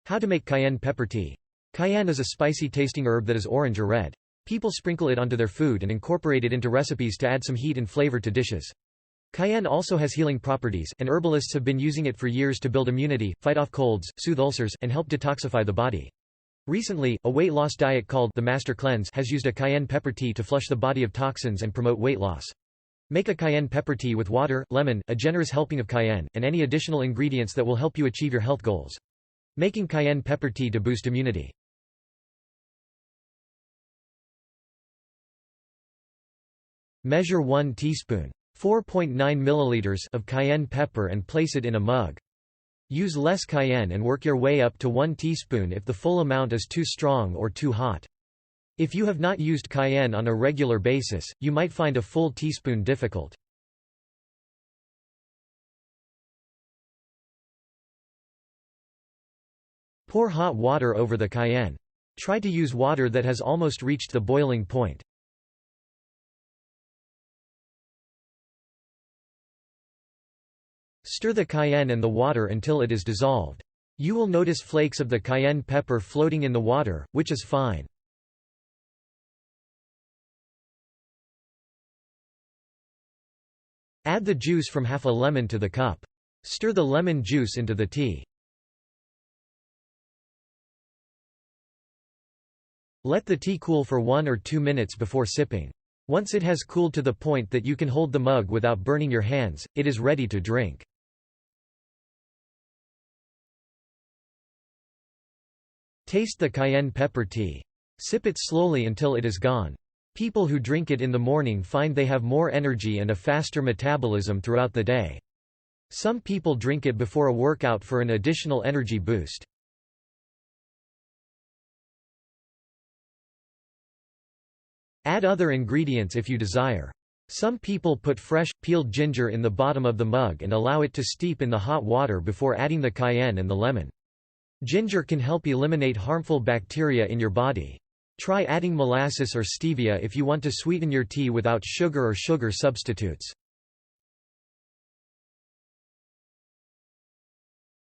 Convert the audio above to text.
How to make cayenne pepper tea. Cayenne is a spicy-tasting herb that is orange or red. People sprinkle it onto their food and incorporate it into recipes to add some heat and flavor to dishes. Cayenne also has healing properties, and herbalists have been using it for years to build immunity, fight off colds, soothe ulcers, and help detoxify the body. Recently, a weight loss diet called the Master Cleanse has used a cayenne pepper tea to flush the body of toxins and promote weight loss. Make a cayenne pepper tea with water, lemon, a generous helping of cayenne, and any additional ingredients that will help you achieve your health goals. Making cayenne pepper tea to boost immunity. Measure 1 teaspoon. 4.9 milliliters of cayenne pepper and place it in a mug. Use less cayenne and work your way up to 1 teaspoon if the full amount is too strong or too hot. If you have not used cayenne on a regular basis, you might find a full teaspoon difficult. Pour hot water over the cayenne. Try to use water that has almost reached the boiling point. Stir the cayenne and the water until it is dissolved. You will notice flakes of the cayenne pepper floating in the water, which is fine. Add the juice from half a lemon to the cup. Stir the lemon juice into the tea. Let the tea cool for 1 or 2 minutes before sipping. Once it has cooled to the point that you can hold the mug without burning your hands, it is ready to drink. Taste the cayenne pepper tea. Sip it slowly until it is gone. People who drink it in the morning find they have more energy and a faster metabolism throughout the day. Some people drink it before a workout for an additional energy boost. Add other ingredients if you desire. Some people put fresh, peeled ginger in the bottom of the mug and allow it to steep in the hot water before adding the cayenne and the lemon. Ginger can help eliminate harmful bacteria in your body. Try adding molasses or stevia if you want to sweeten your tea without sugar or sugar substitutes.